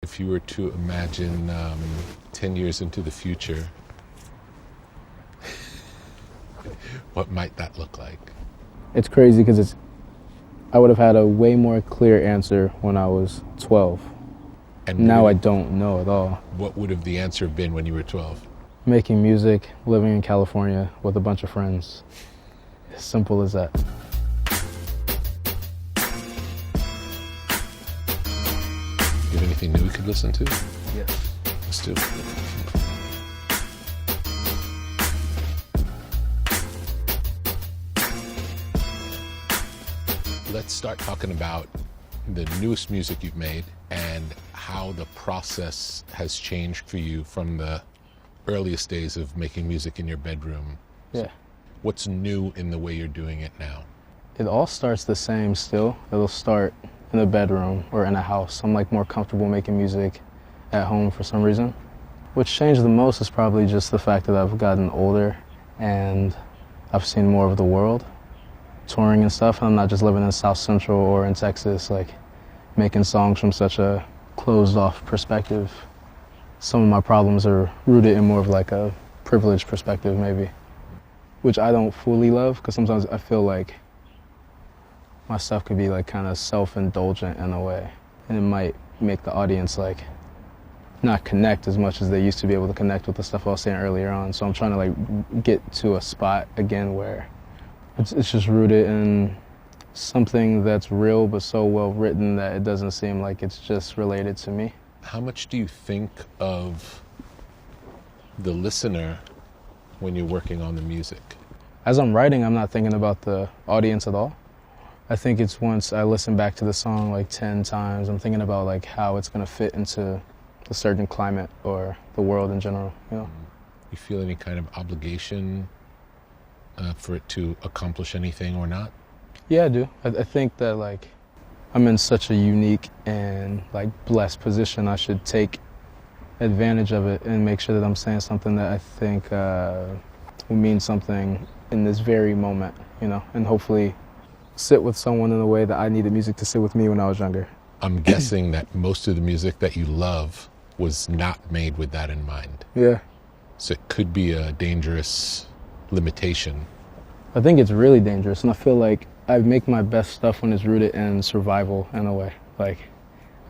If you were to imagine 10 years into the future, what might that look like? It's crazy because I would have had a way more clear answer when I was 12. And now I don't know at all. What would have the answer been when you were 12? Making music, living in California with a bunch of friends. As simple as that. You have anything new we could listen to? Yes. Let's do it. Let's start talking about the newest music you've made and how the process has changed for you from the earliest days of making music in your bedroom. Yeah. What's new in the way you're doing it now? It all starts the same still. It'll start in a bedroom or in a house. I'm like more comfortable making music at home for some reason. What's changed the most is probably just the fact that I've gotten older and I've seen more of the world, touring and stuff. I'm not just living in South Central or in Texas, like making songs from such a closed off perspective. Some of my problems are rooted in more of like a privileged perspective maybe, which I don't fully love because sometimes I feel like my stuff could be like kind of self-indulgent in a way, and it might make the audience like not connect as much as they used to be able to connect with the stuff I was saying earlier on. So I'm trying to like get to a spot again where it's just rooted in something that's real but so well written that it doesn't seem like it's just related to me. How much do you think of the listener when you're working on the music? As I'm writing, I'm not thinking about the audience at all. I think it's once I listen back to the song like 10 times, I'm thinking about like how it's gonna fit into a certain climate or the world in general, you know? You feel any kind of obligation for it to accomplish anything or not? Yeah, I do. I think that like I'm in such a unique and like blessed position. I should take advantage of it and make sure that I'm saying something that I think will mean something in this very moment, you know, and hopefully sit with someone in a way that I needed music to sit with me when I was younger. I'm guessing that most of the music that you love was not made with that in mind. Yeah. So it could be a dangerous limitation. I think it's really dangerous, and I feel like I make my best stuff when it's rooted in survival in a way. Like,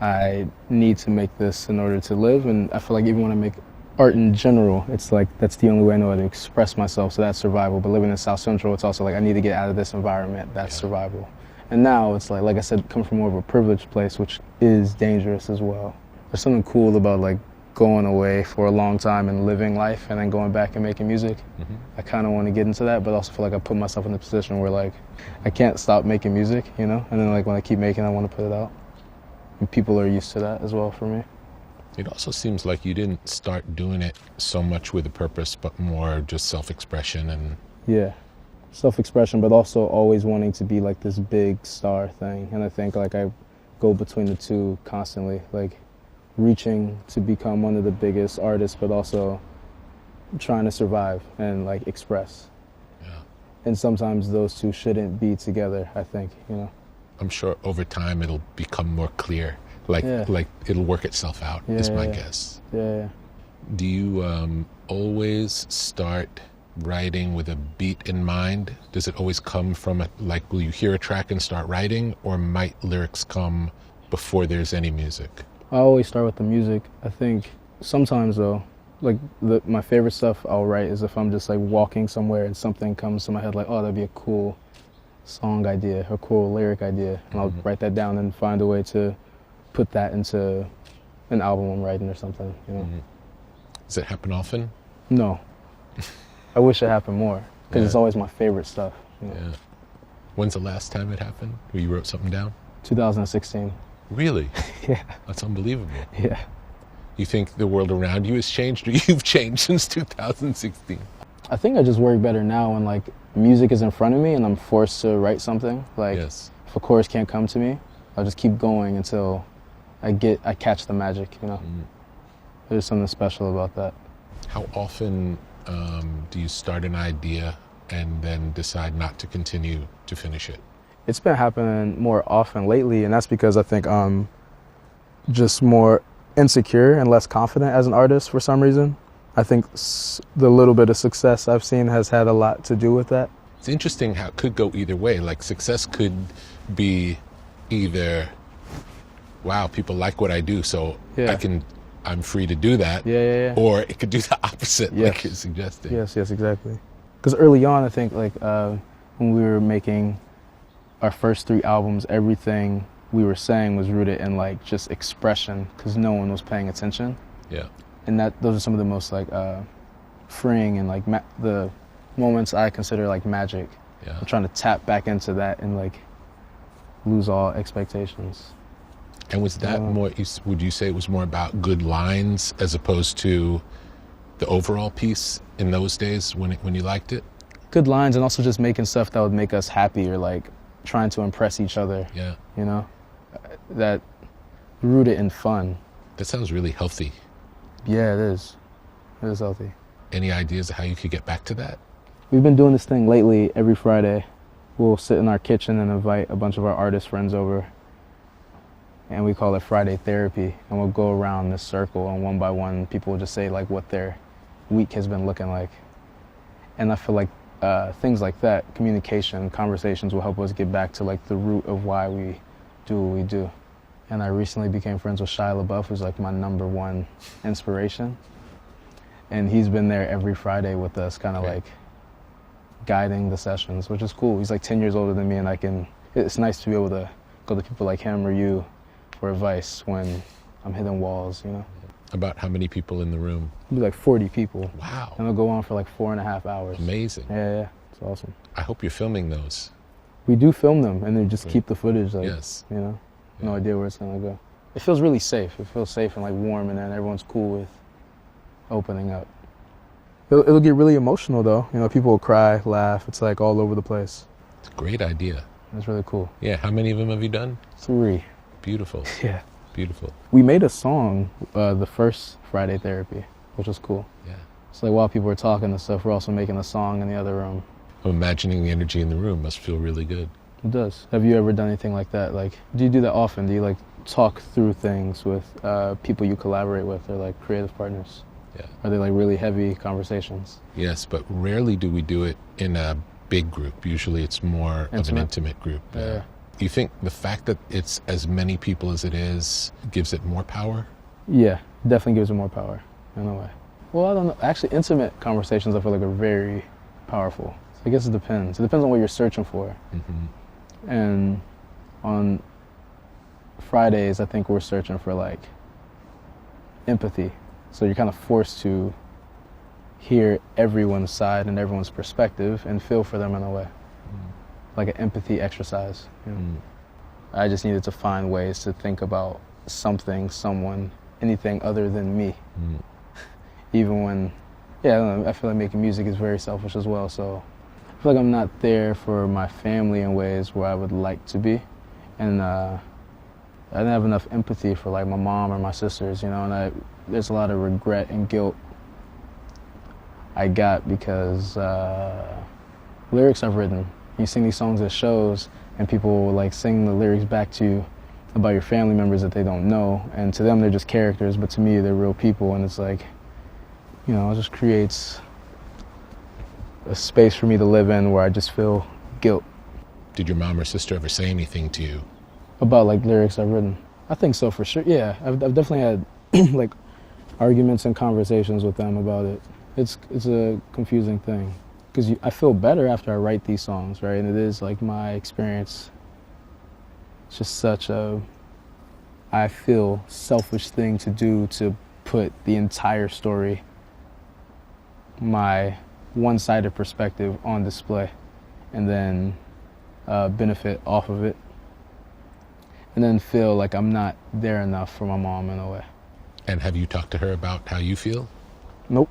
I need to make this in order to live, and I feel like even when I make art in general, it's like that's the only way I know how to express myself, so that's survival. But living in South Central, it's also like I need to get out of this environment, that's survival. And now it's like I said, come from more of a privileged place, which is dangerous as well. There's something cool about like going away for a long time and living life and then going back and making music. Mm-hmm. I kind of want to get into that, but I also feel like I put myself in a position where like I can't stop making music, you know? And then like when I keep making, I want to put it out. And people are used to that as well for me. It also seems like you didn't start doing it so much with a purpose, but more just self-expression and... Yeah, self-expression, but also always wanting to be like this big star thing. And I think like I go between the two constantly, like reaching to become one of the biggest artists, but also trying to survive and like express. Yeah. And sometimes those two shouldn't be together, I think, you know. I'm sure over time it'll become more clear. Like it'll work itself out, is my guess. Yeah. Do you always start writing with a beat in mind? Does it always come from like, will you hear a track and start writing, or might lyrics come before there's any music? I always start with the music. I think sometimes though, like my favorite stuff I'll write is if I'm just like walking somewhere and something comes to my head like, oh, that'd be a cool song idea or cool lyric idea. And I'll write that down and find a way to put that into an album I'm writing or something, you know. Mm-hmm. Does it happen often? No. I wish it happened more, because it's always my favorite stuff. You know? Yeah. When's the last time it happened where you wrote something down? 2016. Really? Yeah. That's unbelievable. Yeah. You think the world around you has changed, or you've changed since 2016? I think I just work better now when like music is in front of me and I'm forced to write something. Like if a chorus can't come to me, I'll just keep going until I catch the magic, you know. There's something special about that. How often do you start an idea and then decide not to continue to finish it? It's been happening more often lately, and that's because I think I'm just more insecure and less confident as an artist for some reason. I think the little bit of success I've seen has had a lot to do with that. It's interesting how it could go either way. Like success could be either, wow, people like what I do, so I'm free to do that. Yeah. Or it could do the opposite, like you're suggesting. Yes, exactly. Because early on, I think like when we were making our first 3 albums, everything we were saying was rooted in like just expression, because no one was paying attention. Yeah. And those are some of the most like freeing and like the moments I consider like magic. Yeah. I'm trying to tap back into that and like lose all expectations. And was that more, would you say it was more about good lines as opposed to the overall piece in those days when you liked it? Good lines, and also just making stuff that would make us happy, or like trying to impress each other. Yeah. You know? That rooted in fun. That sounds really healthy. Yeah, it is. It is healthy. Any ideas of how you could get back to that? We've been doing this thing lately every Friday. We'll sit in our kitchen and invite a bunch of our artist friends over, and we call it Friday Therapy, and we'll go around this circle, and one by one people will just say like what their week has been looking like. And I feel like things like that, communication, conversations, will help us get back to like the root of why we do what we do. And I recently became friends with Shia LaBeouf, who's like my #1 inspiration. And he's been there every Friday with us, kind of like guiding the sessions, which is cool. He's like 10 years older than me, and it's nice to be able to go to people like him or you for advice when I'm hitting walls, you know? About how many people in the room? It'll be like 40 people. Wow. And it'll go on for like 4.5 hours. Amazing. Yeah, it's awesome. I hope you're filming those. We do film them, and then just keep the footage, like, you know? Yeah. No idea where it's gonna go. It feels really safe. It feels safe and like warm, and then everyone's cool with opening up. It'll get really emotional though. You know, people will cry, laugh. It's like all over the place. It's a great idea. It's really cool. Yeah, how many of them have you done? 3. Beautiful. Yeah. Beautiful. We made a song the first Friday Therapy, which was cool. Yeah. So like while people were talking and stuff, we're also making a song in the other room. I'm imagining the energy in the room must feel really good. It does. Have you ever done anything like that? Like, do you do that often? Do you like talk through things with people you collaborate with, or like creative partners? Yeah. Are they like really heavy conversations? Yes, but rarely do we do it in a big group. Usually it's more of an intimate group. Yeah. Do you think the fact that it's as many people as it is gives it more power? Yeah, definitely gives it more power in a way. Well, I don't know. Actually, intimate conversations I feel like are very powerful. So I guess it depends. It depends on what you're searching for. Mm-hmm. And on Fridays, I think we're searching for like empathy. So you're kind of forced to hear everyone's side and everyone's perspective and feel for them in a way. Like an empathy exercise. You know? I just needed to find ways to think about something, someone, anything other than me. Even when, I don't know, I feel like making music is very selfish as well. So I feel like I'm not there for my family in ways where I would like to be. And I didn't have enough empathy for like my mom or my sisters, you know, and there's a lot of regret and guilt I got because lyrics I've written. You sing these songs at shows, and people will like sing the lyrics back to you about your family members that they don't know, and to them they're just characters, but to me they're real people, and it's like, you know, it just creates a space for me to live in where I just feel guilt. Did your mom or sister ever say anything to you? About like lyrics I've written? I think so, for sure. Yeah, I've definitely had like arguments and conversations with them about it. It's a confusing thing. Because I feel better after I write these songs, right? And it is like my experience. It's just such a, I feel, selfish thing to do, to put the entire story, my one-sided perspective, on display, and then benefit off of it. And then feel like I'm not there enough for my mom in a way. And have you talked to her about how you feel? Nope.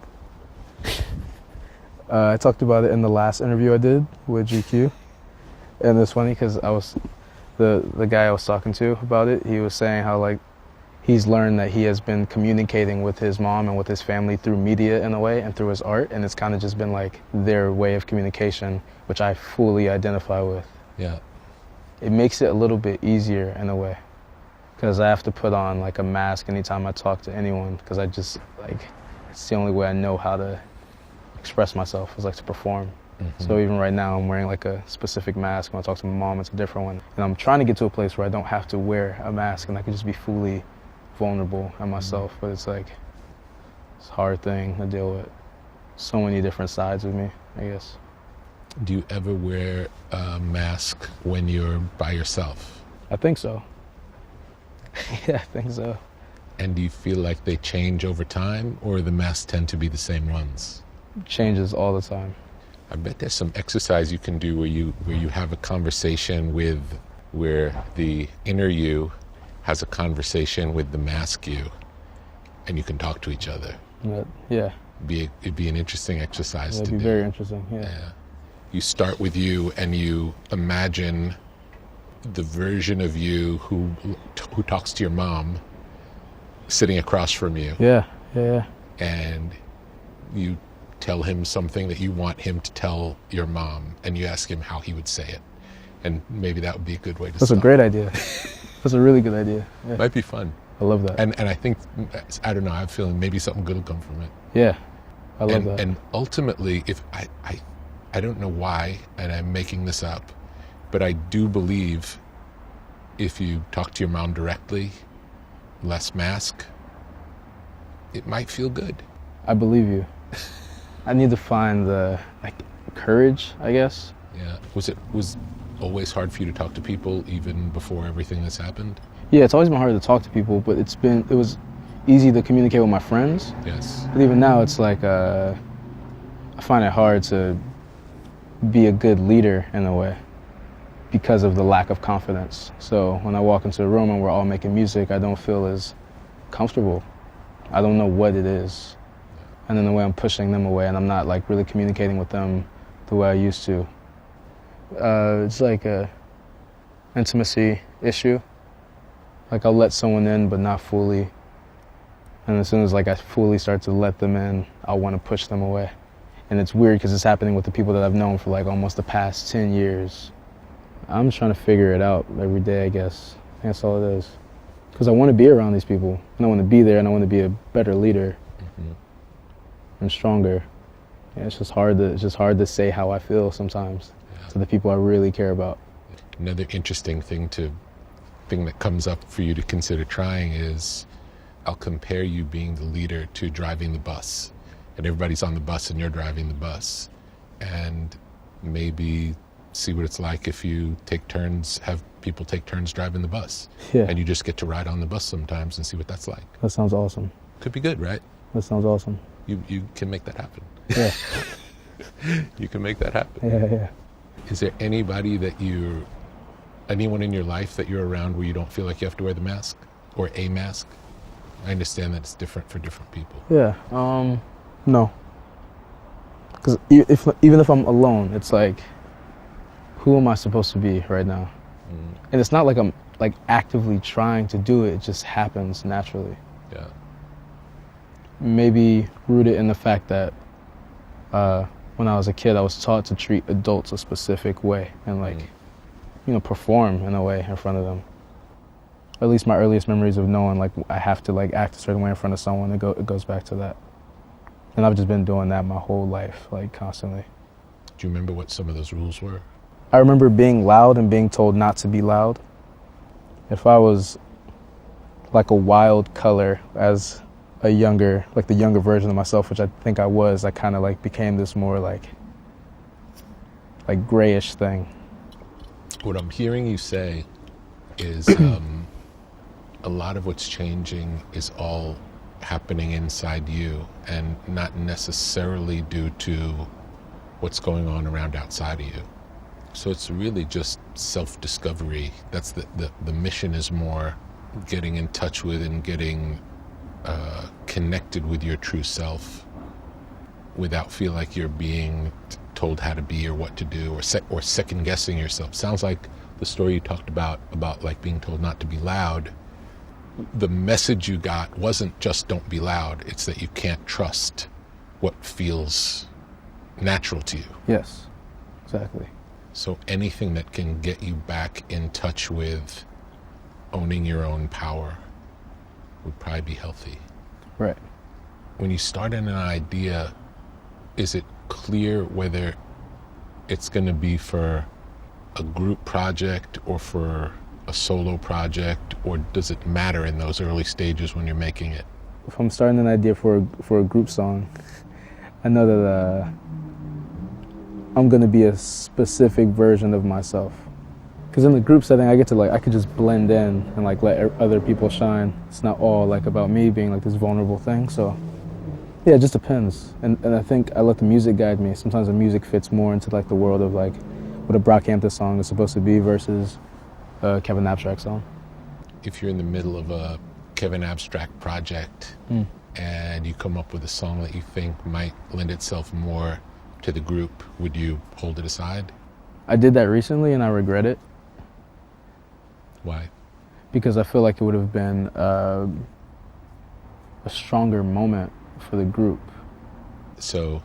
I talked about it in the last interview I did with GQ, and it's funny because the guy I was talking to about it, he was saying how like he's learned that he has been communicating with his mom and with his family through media in a way and through his art, and it's kind of just been like their way of communication, which I fully identify with. Yeah. It makes it a little bit easier in a way. because I have to put on like a mask anytime I talk to anyone, because I just like, it's the only way I know how to express myself, is like to perform. So even right now I'm wearing like a specific mask. When I talk to my mom, it's a different one. And I'm trying to get to a place where I don't have to wear a mask and I can just be fully vulnerable and myself. But it's like, it's a hard thing to deal with. So many different sides of me, I guess. Do you ever wear a mask when you're by yourself? I think so. Yeah, I think so. And do you feel like they change over time, or the masks tend to be the same ones? It changes all the time. I bet there's some exercise you can do where you have a conversation with, where the inner you has a conversation with the mask you, and you can talk to each other. Yeah. It'd be an interesting exercise to do. It'd be very interesting, yeah. You start with you and you imagine the version of you who talks to your mom sitting across from you. Yeah. And you tell him something that you want him to tell your mom, and you ask him how he would say it. And maybe that would be a good way to That's start. a great idea. That's a really good idea. Yeah. Might be fun. I love that. And I think, I don't know, I'm feeling maybe something good will come from it. Yeah, I love that. And ultimately, if I don't know why, and I'm making this up, but I do believe if you talk to your mom directly, less mask, it might feel good. I believe you. I need to find the courage, I guess. Yeah. Was it always hard for you to talk to people even before everything that's happened? Yeah, it's always been hard to talk to people, but it was easy to communicate with my friends. Yes. But even now, it's like I find it hard to be a good leader in a way because of the lack of confidence. So when I walk into a room and we're all making music, I don't feel as comfortable. I don't know what it is. And then the way I'm pushing them away, and I'm not like really communicating with them the way I used to. It's like a intimacy issue. Like I'll let someone in, but not fully. And as soon as like I fully start to let them in, I want to push them away. And it's weird because it's happening with the people that I've known for like almost the past 10 years. I'm trying to figure it out every day, I guess. I think that's all it is. Because I want to be around these people, and I want to be there, and I want to be a better leader and stronger. Yeah, it's just hard to say how I feel sometimes to the people I really care about. Another interesting thing that comes up for you to consider trying is, I'll compare you being the leader to driving the bus, and everybody's on the bus and you're driving the bus, and maybe see what it's like if you have people take turns driving the bus. Yeah. And you just get to ride on the bus sometimes and see what that's like. That sounds awesome. Could be good, right? That sounds awesome. You can make that happen. Yeah. You can make that happen. Yeah. Is there anyone in your life that you're around where you don't feel like you have to wear the mask or a mask? I understand that it's different for different people. Yeah. No. Because even if I'm alone, it's like, who am I supposed to be right now? And it's not like I'm like actively trying to do it. It just happens naturally. Yeah. Maybe rooted in the fact that when I was a kid, I was taught to treat adults a specific way and perform in a way in front of them. At least my earliest memories of knowing like I have to like act a certain way in front of someone, it goes back to that. And I've just been doing that my whole life, like constantly. Do you remember what some of those rules were? I remember being loud and being told not to be loud. If I was like a wild color as the younger version of myself, which I think I was, I kind of like became this more like grayish thing. What I'm hearing you say is a lot of what's changing is all happening inside you and not necessarily due to what's going on around outside of you. So it's really just self-discovery. That's the mission, is more getting in touch with and getting connected with your true self without feel like you're being told how to be or what to do or second guessing yourself. Sounds like the story you talked about like being told not to be loud. The message you got wasn't just don't be loud. It's that you can't trust what feels natural to you. Yes, exactly. So anything that can get you back in touch with owning your own power would probably be healthy. Right. When you start in an idea, is it clear whether it's going to be for a group project or for a solo project, or does it matter in those early stages when you're making it? If I'm starting an idea for a group song, I know that I'm gonna be a specific version of myself. Because in the group setting, I get to I could just blend in and let other people shine. It's not all about me being this vulnerable thing. So yeah, it just depends. And I think I let the music guide me. Sometimes the music fits more into the world of what a Brockhampton song is supposed to be versus a Kevin Abstract song. If you're in the middle of a Kevin Abstract project and you come up with a song that you think might lend itself more to the group, would you hold it aside? I did that recently and I regret it. Why? Because I feel like it would have been a stronger moment for the group. So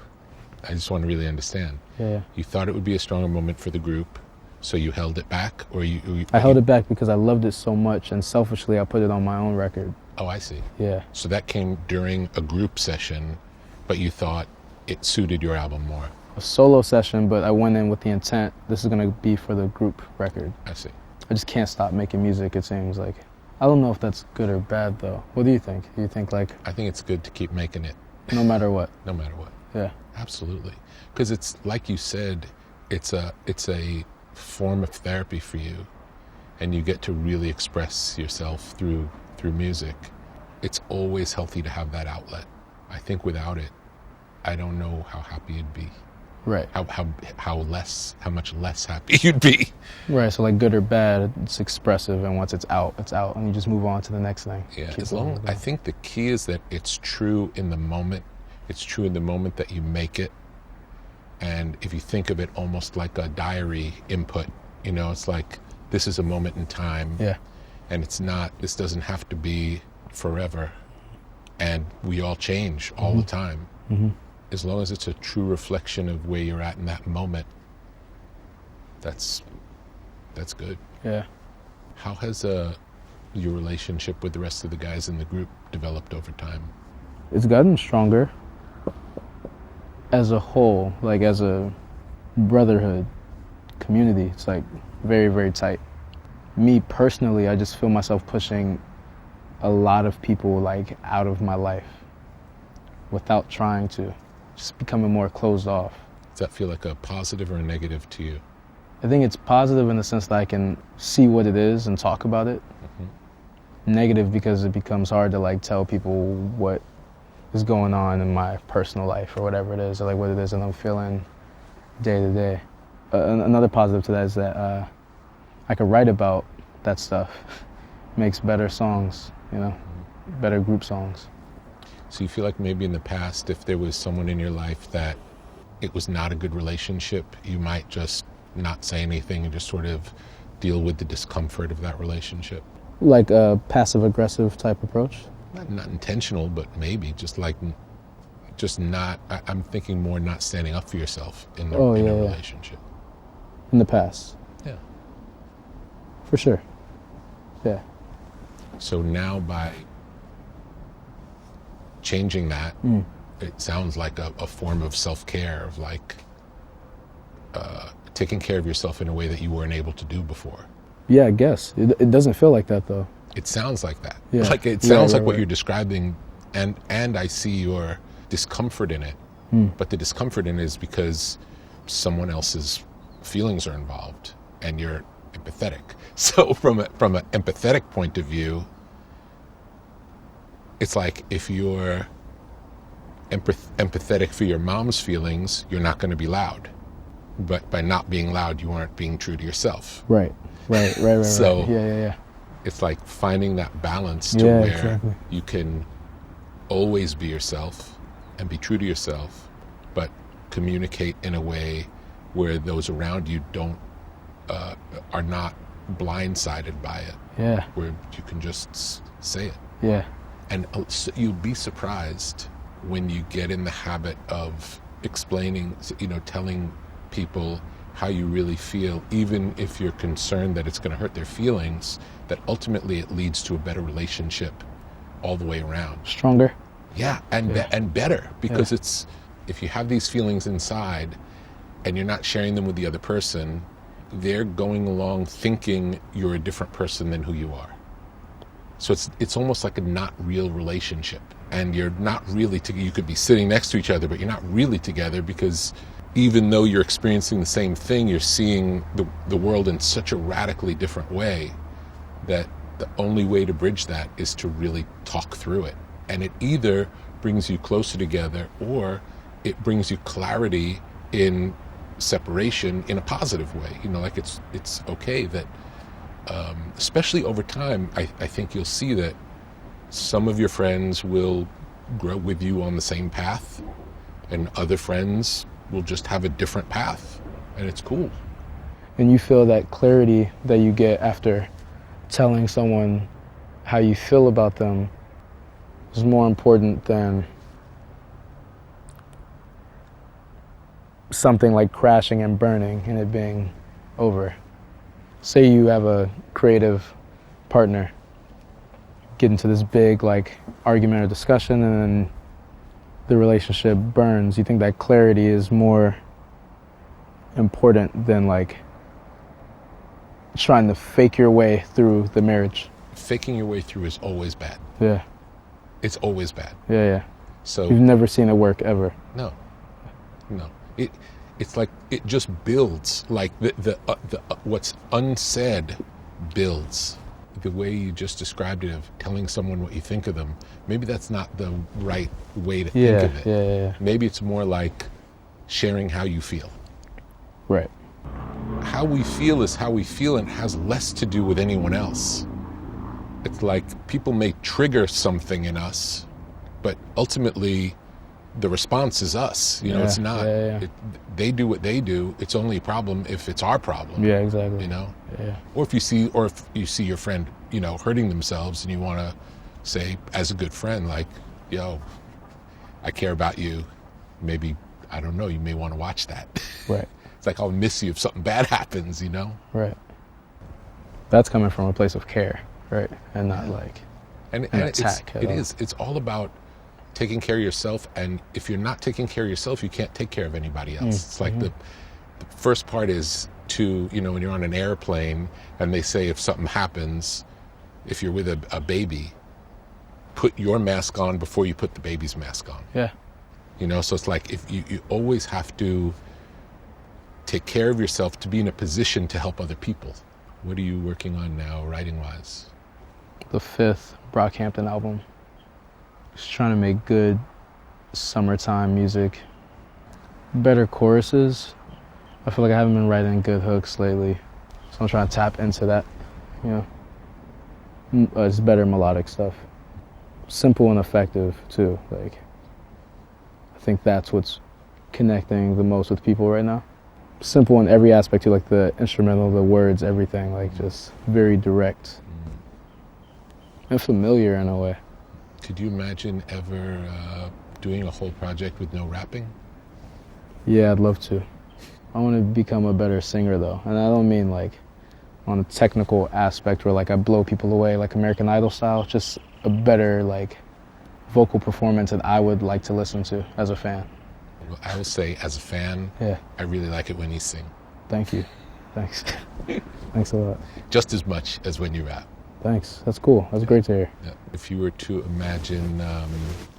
I just want to really understand. Yeah. You thought it would be a stronger moment for the group, so you held it back, or I held it back because I loved it so much, and selfishly I put it on my own record. Oh, I see. Yeah. So that came during a group session, but you thought it suited your album more. A solo session, but I went in with the intent, this is going to be for the group record. I see. I just can't stop making music, it seems like. I don't know if that's good or bad, though. What do you think? Do you think I think it's good to keep making it. No matter what? No matter what. Yeah. Absolutely. Because it's, like you said, it's a form of therapy for you, and you get to really express yourself through music. It's always healthy to have that outlet. I think without it, I don't know how happy you'd be. Right. How much less happy you'd be. Right. So good or bad, it's expressive, and once it's out, and you just move on to the next thing. Yeah. I think the key is that it's true in the moment. It's true in the moment that you make it. And if you think of it almost like a diary input, it's this is a moment in time. Yeah. And this doesn't have to be forever. And we all change all the time. Mm-hmm. As long as it's a true reflection of where you're at in that moment, that's good. Yeah. How has your relationship with the rest of the guys in the group developed over time? It's gotten stronger. As a whole, as a brotherhood community, it's very, very tight. Me personally, I just feel myself pushing a lot of people out of my life without trying to, just becoming more closed off. Does that feel like a positive or a negative to you? I think it's positive in the sense that I can see what it is and talk about it. Mm-hmm. Negative because it becomes hard to tell people what is going on in my personal life or whatever it is, or what it is that I'm feeling day to day. Another positive to that is that I could write about that stuff. Makes better songs, better group songs. So you feel like maybe in the past, if there was someone in your life that it was not a good relationship, you might just not say anything and just sort of deal with the discomfort of that relationship? Like a passive-aggressive type approach? Not intentional, but maybe I'm thinking more not standing up for yourself in a relationship. In the past? Yeah. For sure. Yeah. So now by changing that, it sounds like a form of self-care, of taking care of yourself in a way that you weren't able to do before. Yeah, I guess. It doesn't feel like that, though. It sounds like that. Yeah. It sounds like what you're describing, and I see your discomfort in it. But the discomfort in it is because someone else's feelings are involved, and you're empathetic. So from an empathetic point of view, it's like if you're empathetic for your mom's feelings, you're not going to be loud. But by not being loud, you aren't being true to yourself. Right. So yeah. It's like finding that balance to where you can always be yourself and be true to yourself, but communicate in a way where those around you are not blindsided by it. Yeah. Where you can just say it. Yeah. And you'd be surprised when you get in the habit of explaining, telling people how you really feel, even if you're concerned that it's going to hurt their feelings. that ultimately it leads to a better relationship all the way around. Stronger? Yeah, and better, because Yeah. it's, if you have these feelings inside and you're not sharing them with the other person, they're going along thinking you're a different person than who you are. So it's almost like a not real relationship, and you're not really you could be sitting next to each other, but you're not really together, because even though you're experiencing the same thing, you're seeing the world in such a radically different way that the only way to bridge that is to really talk through it. And it either brings you closer together, or it brings you clarity in separation in a positive way. Like it's okay that, especially over time, I think you'll see that some of your friends will grow with you on the same path, and other friends will just have a different path, and it's cool. And you feel that clarity that you get after telling someone how you feel about them is more important than something like crashing and burning and it being over. Say you have a creative partner, get into this big argument or discussion, and then the relationship burns. You think that clarity is more important than trying to fake your way through the marriage? Faking your way through is always bad. Yeah. It's always bad. Yeah. So you've never seen it work ever? No. It's like it just builds. Like the what's unsaid builds. The way you just described it, of telling someone what you think of them, maybe that's not the right way to think of it. Yeah. Maybe it's more like sharing how you feel. Right. How we feel is how we feel, and it has less to do with anyone else. It's like people may trigger something in us, but ultimately the response is us. It's not. Yeah. They do what they do. It's only a problem if it's our problem. Yeah, exactly. Yeah. Or if you see your friend, hurting themselves, and you want to say, as a good friend, like, yo, I care about you. Maybe, I don't know, you may want to watch that. Right. It's like, I'll miss you if something bad happens, Right. That's coming from a place of care, right? And not an attack. It's all about taking care of yourself, and if you're not taking care of yourself, you can't take care of anybody else. It's like the first part is to, when you're on an airplane and they say if something happens, if you're with a baby, put your mask on before you put the baby's mask on. Yeah. So it's like, if you always have to take care of yourself to be in a position to help other people. What are you working on now, writing-wise? The 5th Brockhampton album. Just trying to make good summertime music. Better choruses. I feel like I haven't been writing good hooks lately, so I'm trying to tap into that. It's better melodic stuff. Simple and effective too. I think that's what's connecting the most with people right now. Simple in every aspect too, the instrumental, the words, everything. Just very direct and familiar in a way. Could you imagine ever doing a whole project with no rapping? Yeah, I'd love to. I want to become a better singer though, and I don't mean on a technical aspect where I blow people away like American Idol style. Just a better vocal performance that I would like to listen to as a fan. Well, I will say, as a fan, I really like it when you sing. Thank you. Thanks. Thanks a lot. Just as much as when you rap. Thanks. That's cool. That's great to hear. Yeah. If you were to imagine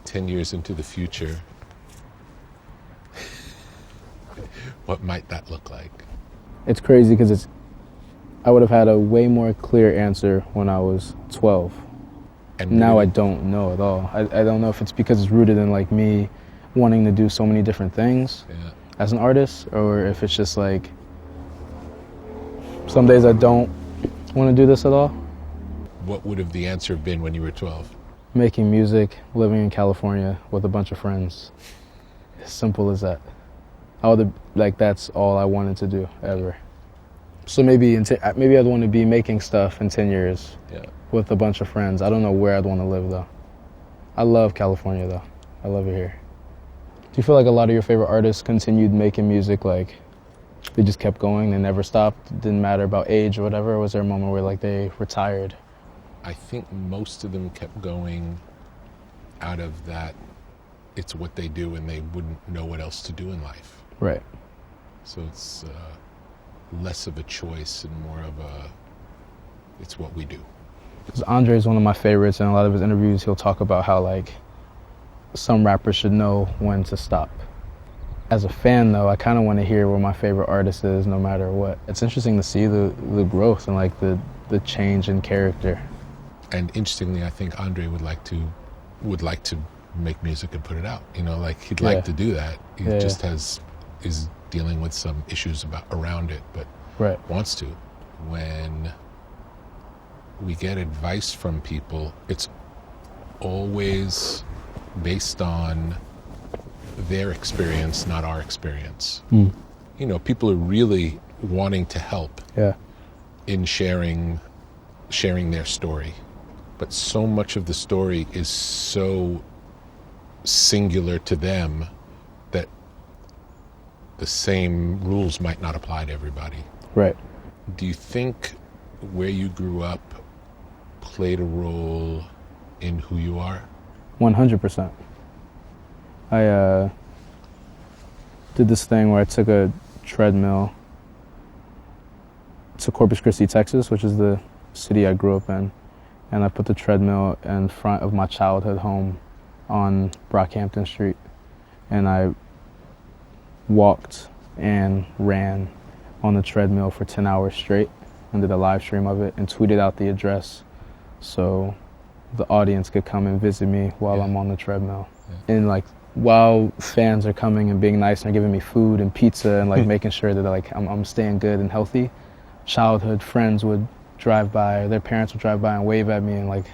10 years into the future, what might that look like? It's crazy because I would have had a way more clear answer when I was 12. And now I don't know at all. I don't know if it's because it's rooted in me wanting to do so many different things as an artist, or if it's just some days I don't want to do this at all. What would have the answer been when you were 12? Making music, living in California with a bunch of friends. As simple as that. That's all I wanted to do ever. So maybe I'd want to be making stuff in 10 years with a bunch of friends. I don't know where I'd want to live though. I love California though. I love it here. Do you feel like a lot of your favorite artists continued making music, they just kept going, they never stopped, didn't matter about age or whatever, or was there a moment where they retired? I think most of them kept going out of that it's what they do and they wouldn't know what else to do in life. Right. So it's less of a choice and more of it's what we do. Because Andre is one of my favorites, and a lot of his interviews he'll talk about how like some rappers should know when to stop. As a fan though, I kind of want to hear where my favorite artist is no matter what. It's interesting to see the growth and like the change in character. And interestingly, I think Andre would like to make music and put it out. You know, like he'd like to do that. He just is dealing with some issues around it, but wants to. When we get advice from people, it's always based on their experience, not our experience. You know, people are really wanting to help in sharing their story, but so much of the story is so singular to them that the same rules might not apply to everybody. Right. Do you think where you grew up played a role in who you are? 100%. I did this thing where I took a treadmill to Corpus Christi, Texas, which is the city I grew up in, and I put the treadmill in front of my childhood home on Brockhampton Street, and I walked and ran on the treadmill for 10 hours straight and did a live stream of it and tweeted out the address so the audience could come and visit me while I'm on the treadmill. And like while fans are coming and being nice and they're giving me food and pizza and like making sure that like I'm staying good and healthy, childhood friends would drive by, or their parents would drive by and wave at me and like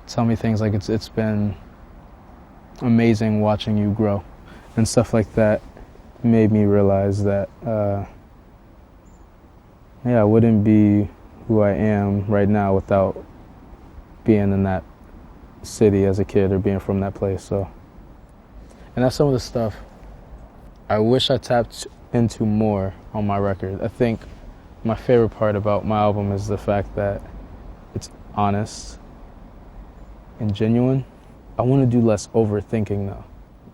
tell me things like it's been amazing watching you grow, and stuff like that made me realize that I wouldn't be who I am right now without being in that city as a kid or being from that place. So, and that's some of the stuff I wish I tapped into more on my record. I think my favorite part about my album is the fact that it's honest and genuine. I want to do less overthinking though.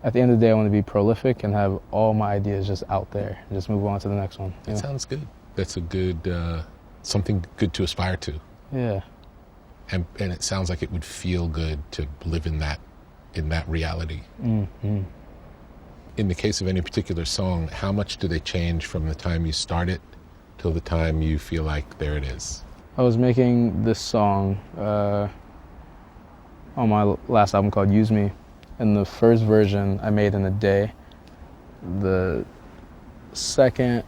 At the end of the day, I want to be prolific and have all my ideas just out there and just move on to the next one. That sounds good. That's a good, something good to aspire to. Yeah. And it sounds like it would feel good to live in that reality. Mm-hmm. In the case of any particular song, how much do they change from the time you start it till the time you feel like there it is? I was making this song on my last album called Use Me, and the first version I made in a day. The second,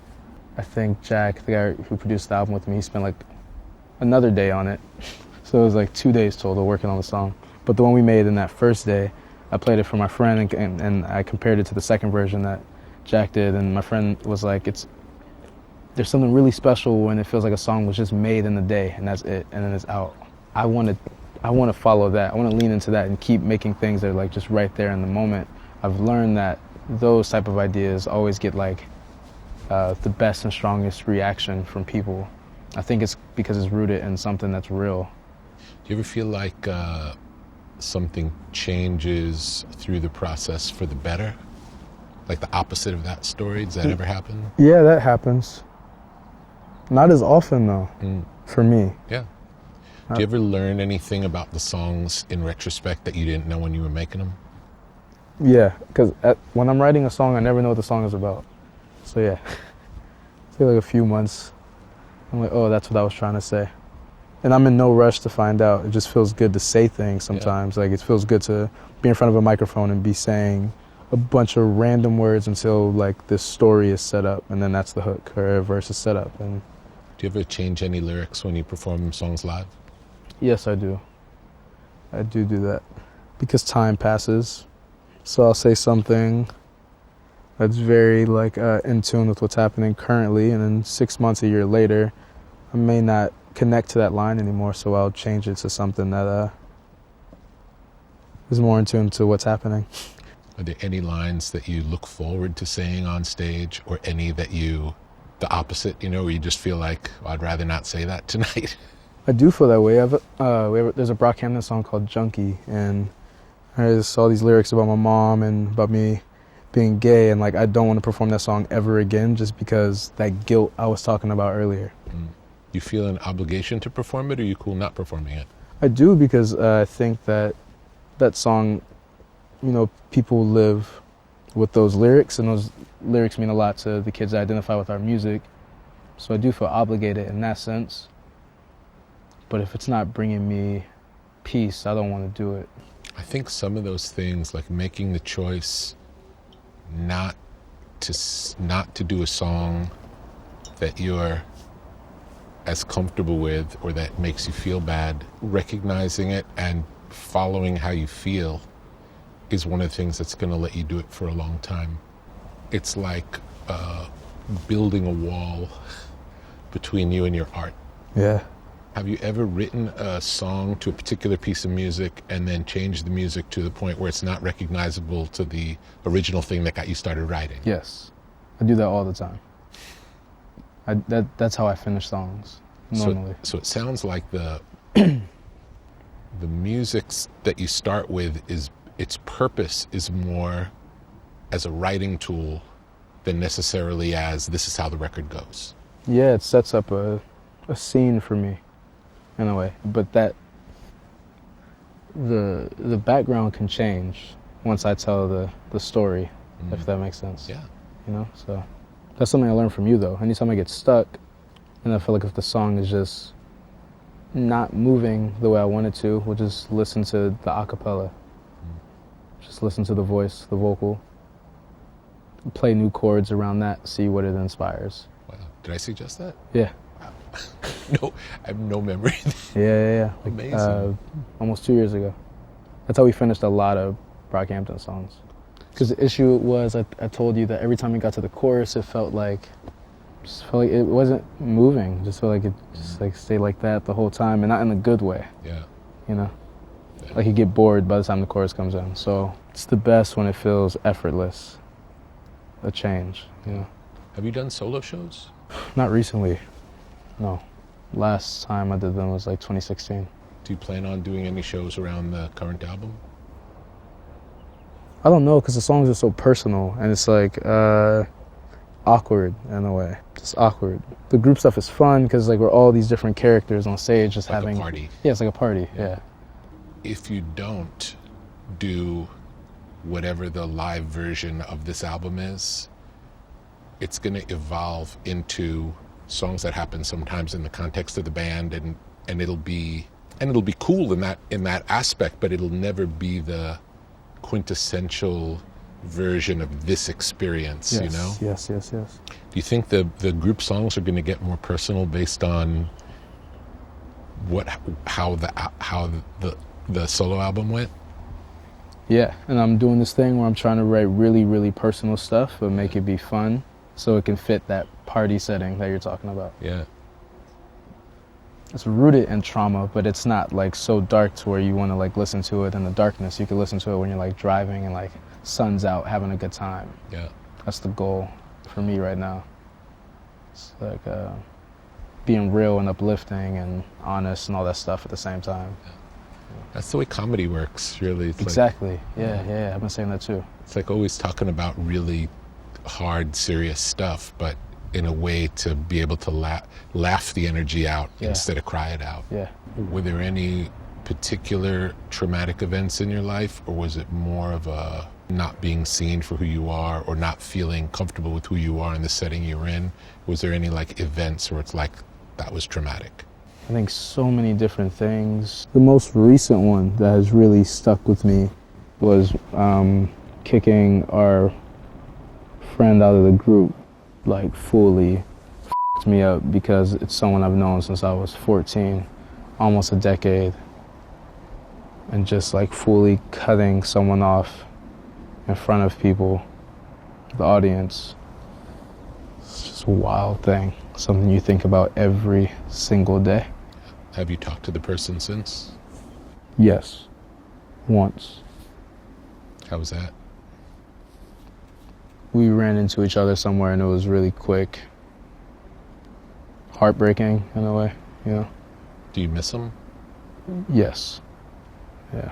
I think Jack, the guy who produced the album with me, he spent like another day on it. So it was like 2 days total working on the song. But the one we made in that first day, I played it for my friend and I compared it to the second version that Jack did, and my friend was like, there's something really special when it feels like a song was just made in a day and that's it, and then it's out. I want to follow that. I want to lean into that and keep making things that are like just right there in the moment. I've learned that those type of ideas always get like the best and strongest reaction from people. I think it's because it's rooted in something that's real. Do you ever feel like something changes through the process for the better? Like the opposite of that story? Does that ever happen? Yeah, that happens. Not as often though, for me. Yeah. Do you ever learn anything about the songs in retrospect that you didn't know when you were making them? Yeah, because when I'm writing a song, I never know what the song is about. So yeah, I feel like a few months, I'm like, oh, that's what I was trying to say. And I'm in no rush to find out. It just feels good to say things sometimes. Yeah. Like it feels good to be in front of a microphone and be saying a bunch of random words until like this story is set up, and then that's the hook, or a verse is set up. And do you ever change any lyrics when you perform songs live? Yes, I do. I do that because time passes. So I'll say something that's very like in tune with what's happening currently, and then 6 months, a year later, I may not connect to that line anymore, so I'll change it to something that is more in tune to what's happening. Are there any lines that you look forward to saying on stage, or any that the opposite, where you just feel like, oh, I'd rather not say that tonight? I do feel that way. There's a Brockhampton song called Junkie, and I saw these lyrics about my mom and about me being gay, and like I don't want to perform that song ever again just because that guilt I was talking about earlier. You feel an obligation to perform it, or are you cool not performing it? I do, because I think that song, people live with those lyrics, and those lyrics mean a lot to the kids that identify with our music. So I do feel obligated in that sense. But if it's not bringing me peace, I don't want to do it. I think some of those things, like making the choice not to do a song that you're as comfortable with or that makes you feel bad, recognizing it and following how you feel is one of the things that's going to let you do it for a long time. It's like building a wall between you and your art. Yeah. Have you ever written a song to a particular piece of music and then changed the music to the point where it's not recognizable to the original thing that got you started writing? Yes. I do that all the time. That's how I finish songs normally. So it sounds like the the music that you start with its purpose is more as a writing tool than necessarily as this is how the record goes. Yeah, it sets up a scene for me in a way, but that the background can change once I tell the story, if that makes sense. Yeah. So that's something I learned from you, though. Anytime I get stuck, and I feel like if the song is just not moving the way I want it to, we'll just listen to the acapella. Just listen to the voice, the vocal, play new chords around that, see what it inspires. Wow. Did I suggest that? Yeah. Wow. No, I have no memory. Yeah. Like, Amazing. Almost 2 years ago. That's how we finished a lot of Brockhampton songs. Because the issue was, I told you that every time we got to the chorus, it felt like it wasn't moving. Just felt like it just like stayed like that the whole time, and not in a good way. Yeah. Yeah. Like you get bored by the time the chorus comes in. So it's the best when it feels effortless. A change. Have you done solo shows? Not recently. No. Last time I did them was like 2016. Do you plan on doing any shows around the current album? I don't know, because the songs are so personal, and it's like awkward in a way. Just awkward. The group stuff is fun because like we're all these different characters on stage, just like having a party. Yeah, it's like a party. Yeah. If you don't do whatever the live version of this album is, it's going to evolve into songs that happen sometimes in the context of the band, and it'll be cool in that aspect, but it'll never be the quintessential version of this experience. Yes. Do you think the group songs are going to get more personal based on how the solo album went? Yeah, and I'm doing this thing where I'm trying to write really, really personal stuff, but make it be fun, so it can fit that party setting that you're talking about. Yeah. It's rooted in trauma, but it's not like so dark to where you want to like listen to it in the darkness. You can listen to it when you're like driving and like sun's out, having a good time. Yeah. That's the goal for me right now. It's like being real and uplifting and honest and all that stuff at the same time. Yeah. That's the way comedy works, really. It's exactly. Like, yeah. I've been saying that too. It's like always talking about really hard, serious stuff, but in a way to be able to laugh the energy out instead of cry it out. Yeah. Were there any particular traumatic events in your life, or was it more of a not being seen for who you are or not feeling comfortable with who you are in the setting you're in? Was there any like events where it's like that was traumatic? I think so many different things. The most recent one that has really stuck with me was kicking our friend out of the group, like fully f***ed me up because it's someone I've known since I was 14, almost a decade, and just like fully cutting someone off in front of people, the audience. It's just a wild thing, something you think about every single day. Have you talked to the person since? Yes, once. How was that? We ran into each other somewhere and it was really quick. Heartbreaking in a way, Do Do you miss them? Yes. Yeah.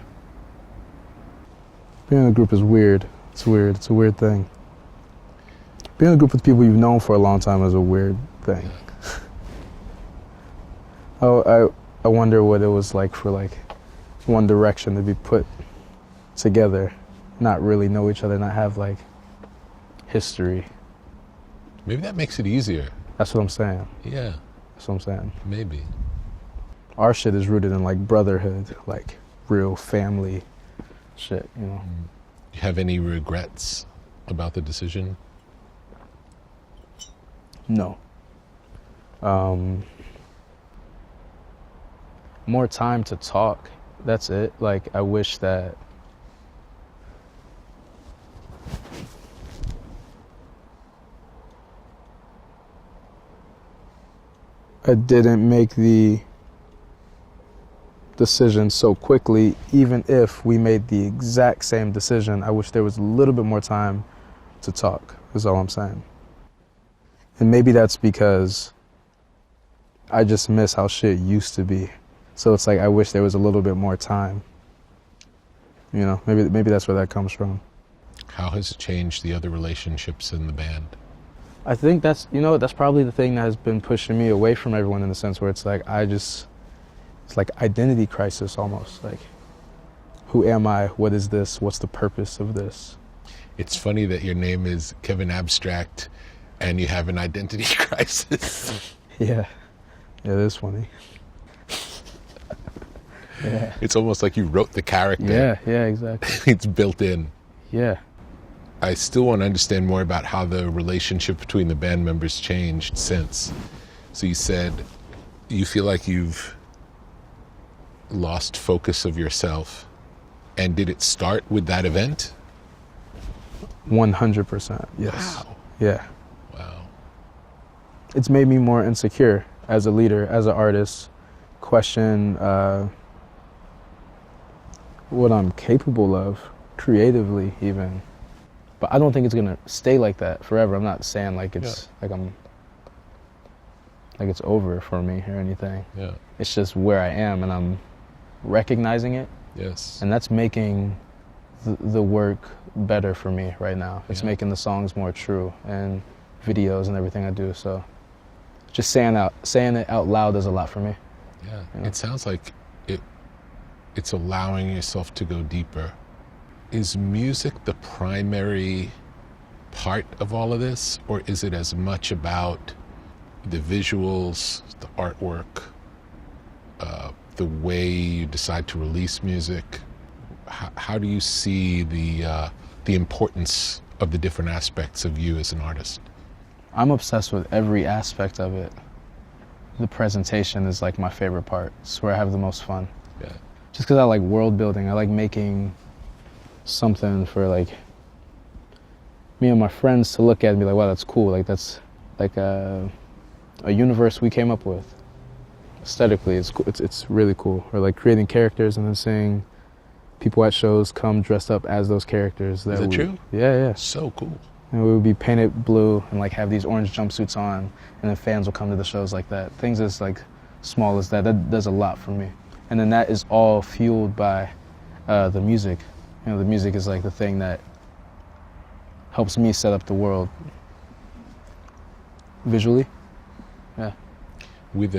Being in a group is weird. It's weird. It's a weird thing. Being in a group with people you've known for a long time is a weird thing. Oh, I wonder what it was like for like One Direction to be put together, not really know each other, not have like history. Maybe that makes it easier. That's what I'm saying. Yeah. That's what I'm saying. Maybe. Our shit is rooted in like brotherhood, like real family shit, you know. Do you have any regrets about the decision? No. More time to talk. That's it. Like, I wish that I didn't make the decision so quickly. Even if we made the exact same decision, I wish there was a little bit more time to talk, is all I'm saying. And maybe that's because I just miss how shit used to be. So it's like I wish there was a little bit more time. You know, maybe that's where that comes from. How has it changed the other relationships in the band? I think that's probably the thing that has been pushing me away from everyone, in the sense where it's like it's like identity crisis almost. Like, who am I? What is this? What's the purpose of this? It's funny that your name is Kevin Abstract and you have an identity crisis. Yeah, it is funny. Yeah. It's almost like you wrote the character. Yeah, exactly. It's built in. Yeah. I still want to understand more about how the relationship between the band members changed since. So you said you feel like you've lost focus of yourself. And did it start with that event? 100%, yes. Wow. Yeah. Wow. It's made me more insecure as a leader, as an artist, question what I'm capable of, creatively even. But I don't think it's gonna stay like that forever. I'm not saying like it's like it's over for me or anything. Yeah. It's just where I am, and I'm recognizing it. Yes. And that's making the work better for me right now. It's making the songs more true, and videos and everything I do. So just saying it out loud does a lot for me. Yeah. You know? It sounds like it's allowing yourself to go deeper. Is music the primary part of all of this, or is it as much about the visuals, the artwork, the way you decide to release music? How do you see the importance of the different aspects of you as an artist? I'm obsessed with every aspect of it. The presentation is like my favorite part. It's where I have the most fun. Yeah. Just because I like world building. I like making something for like me and my friends to look at and be like, wow, that's cool. Like, that's like a universe we came up with. Aesthetically, it's cool. It's really cool. Or like creating characters and then seeing people at shows come dressed up as those characters. Is that true? Yeah. So cool. And we would be painted blue and like have these orange jumpsuits on, and then fans will come to the shows like that. Things as like small as that does a lot for me. And then that is all fueled by the music. You know, the music is like the thing that helps me set up the world visually. Yeah. With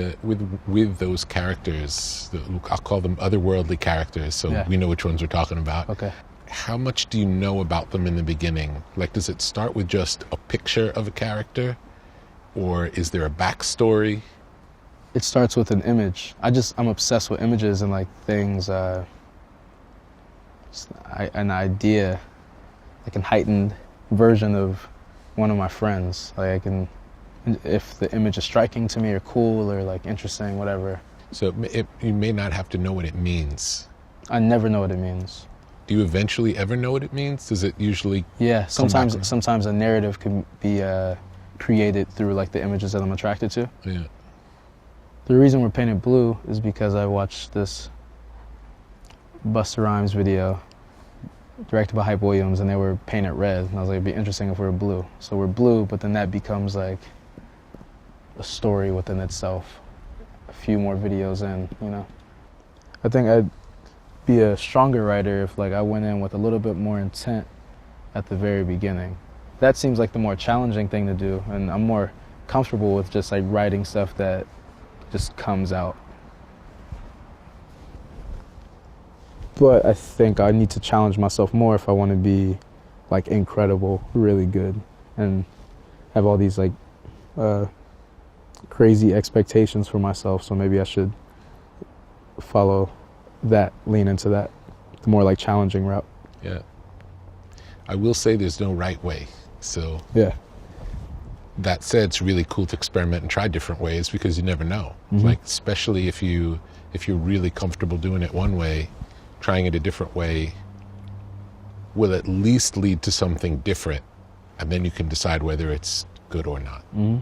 those characters, I'll call them otherworldly characters, so we know which ones we're talking about. Okay. How much do you know about them in the beginning? Like, does it start with just a picture of a character, or is there a backstory? It starts with an image. I'm obsessed with images and like things, an idea, like a heightened version of one of my friends. Like if the image is striking to me or cool or like interesting, whatever. So you may not have to know what it means. I never know what it means. Do you eventually ever know what it means? Does it usually? Yeah, sometimes a narrative can be created through like the images that I'm attracted to. Yeah. The reason we're painted blue is because I watched this Busta Rhymes video directed by Hype Williams, and they were painted red. And I was like, it'd be interesting if we were blue. So we're blue, but then that becomes like a story within itself. a few more videos in, you know. I think I'd be a stronger writer if like I went in with a little bit more intent at the very beginning. That seems like the more challenging thing to do, and I'm more comfortable with just like writing stuff that just comes out. But I think I need to challenge myself more if I want to be like incredible, really good, and have all these like crazy expectations for myself. So maybe I should follow that, lean into that, the more like challenging route. Yeah. I will say there's no right way. So yeah. That said, it's really cool to experiment and try different ways because you never know. Mm-hmm. Like, especially if you're really comfortable doing it one way, trying it a different way will at least lead to something different, and then you can decide whether it's good or not. Mm-hmm.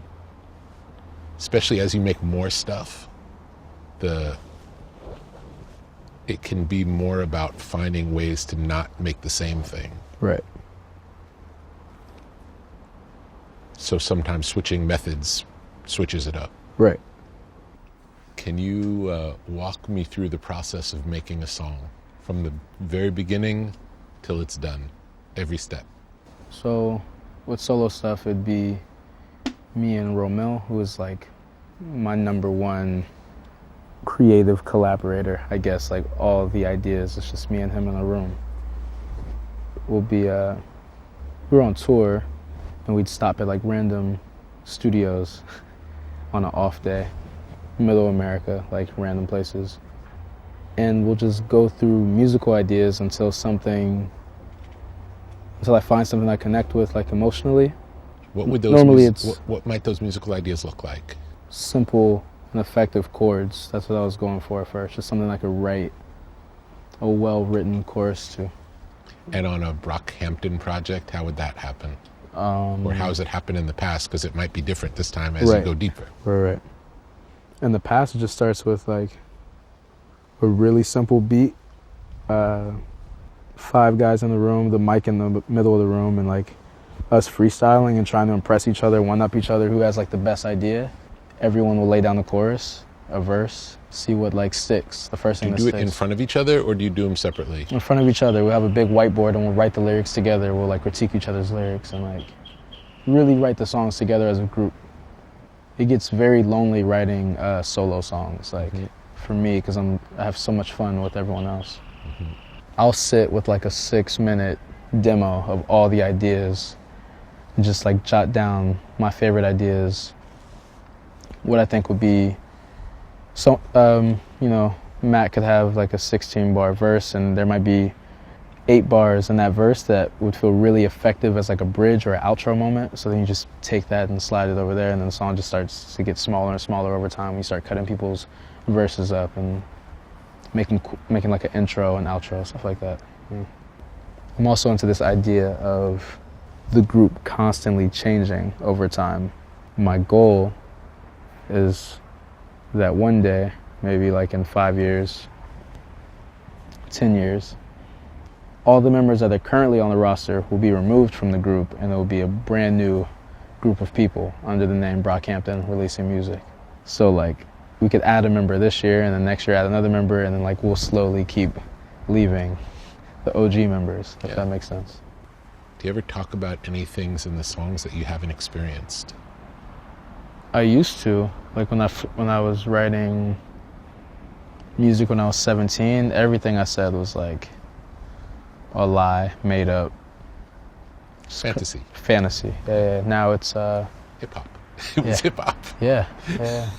Especially as you make more stuff, it can be more about finding ways to not make the same thing. Right. So sometimes switching methods switches it up. Right. Can you walk me through the process of making a song from the very beginning till it's done, every step? So with solo stuff, it'd be me and Romil, who is like my number one creative collaborator, I guess. Like all the ideas, it's just me and him in a room. We were on tour, and we'd stop at like random studios on an off day, middle America, like random places. And we'll just go through musical ideas until I find something I connect with, like emotionally. What would those Normally what might those musical ideas look like? Simple and effective chords. That's what I was going for at first. Just something I could write a well-written chorus to. And on a Brockhampton project, how would that happen? Or how has it happened in the past? Because it might be different this time as you go deeper. Right. In the past, it just starts with like a really simple beat, 5 guys in the room, the mic in the middle of the room, and like us freestyling and trying to impress each other, one-up each other, who has like the best idea. Everyone will lay down the chorus, a verse, see what like sticks. The first thing that sticks. Do you do it in front of each other, or do you do them separately? In front of each other. We'll have a big whiteboard and we'll write the lyrics together. We'll like critique each other's lyrics and like really write the songs together as a group. It gets very lonely writing solo songs, like for me, because I have so much fun with everyone else. Mm-hmm. I'll sit with like a 6-minute demo of all the ideas and just like jot down my favorite ideas, what I think would be. So, you know, Matt could have like a 16-bar verse, and there might be 8 bars in that verse that would feel really effective as like a bridge or an outro moment. So then you just take that and slide it over there, and then the song just starts to get smaller and smaller over time. You start cutting people's verses up and making like an intro and outro, stuff like that. Yeah. I'm also into this idea of the group constantly changing over time. My goal is that one day, maybe like in 5 years, 10 years, all the members that are currently on the roster will be removed from the group, and there will be a brand new group of people under the name Brockhampton releasing music. So like we could add a member this year, and then next year add another member, and then like we'll slowly keep leaving the OG members, if that makes sense. Do you ever talk about any things in the songs that you haven't experienced? I used to, like when I was writing music when I was 17, everything I said was like a lie, made up. Fantasy. Fantasy. Yeah. Now it's hip hop. It was hip hop. Yeah.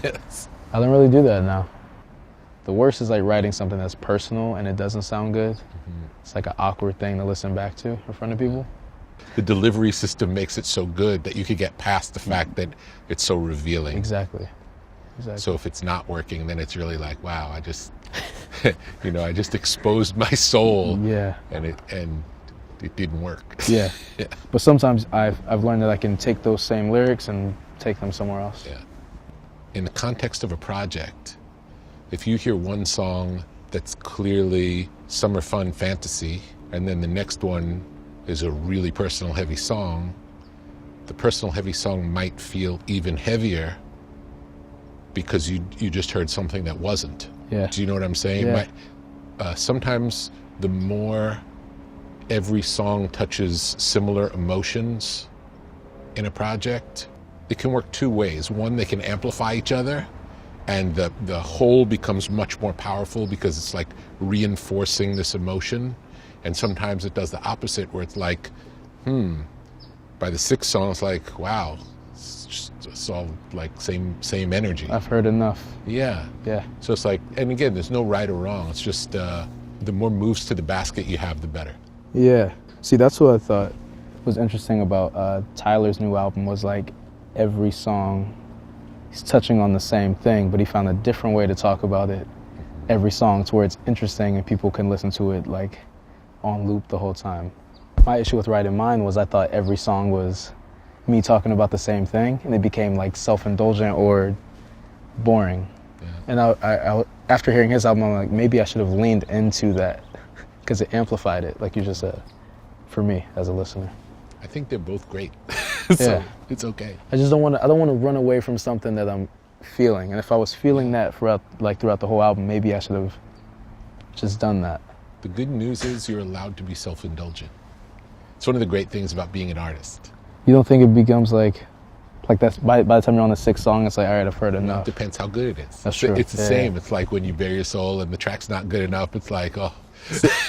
Yes. I don't really do that now. The worst is like writing something that's personal and it doesn't sound good. Mm-hmm. It's like an awkward thing to listen back to in front of people. The delivery system makes it so good that you could get past the fact that it's so revealing. Exactly. So if it's not working, then it's really like, wow, I just, I just exposed my soul. Yeah. And it didn't work. Yeah. But sometimes I've learned that I can take those same lyrics and take them somewhere else. Yeah. In the context of a project, if you hear one song that's clearly summer fun fantasy, and then the next one is a really personal heavy song, the personal heavy song might feel even heavier because you just heard something that wasn't. Yeah. Do you know what I'm saying? Yeah. Sometimes the more every song touches similar emotions in a project, it can work two ways. One, they can amplify each other, and the whole becomes much more powerful because it's like reinforcing this emotion. And sometimes it does the opposite, where it's like, by the sixth song, it's like, wow, it's all like same energy. I've heard enough. Yeah. Yeah. So it's like, and again, there's no right or wrong. It's just the more moves to the basket you have, the better. Yeah. See, that's what I thought was interesting about Tyler's new album, was like every song, he's touching on the same thing, but he found a different way to talk about it every song, to where it's interesting and people can listen to it like on loop the whole time. My issue with writing mine was I thought every song was me talking about the same thing, and it became like self-indulgent or boring. Yeah. And I after hearing his album, I'm like, maybe I should have leaned into that, because it amplified it, like you just said, for me as a listener. I think they're both great. Yeah. It's okay. I don't want to run away from something that I'm feeling. And if I was feeling that throughout the whole album, maybe I should have just done that. The good news is you're allowed to be self-indulgent. It's one of the great things about being an artist. You don't think it becomes like that's by the time you're on the sixth song, it's like, all right, I've heard enough. It depends how good it is. That's true. It's the same. It's like when you bare your soul and the track's not good enough, it's like, oh.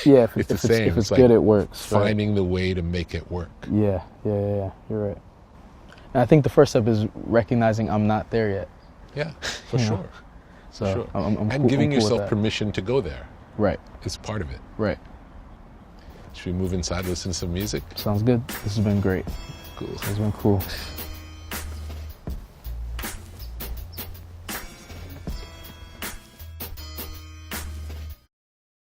Yeah, if it's the same. If it's like good, it works. Finding the way to make it work. Yeah. You're right. And I think the first step is recognizing I'm not there yet. Yeah, for sure. So for sure. I'm and cool, giving I'm cool yourself with that. permission to go there. Right. Is part of it. Right. Should we move inside, listen to some music? Sounds good. This has been great. Cool. This has been cool.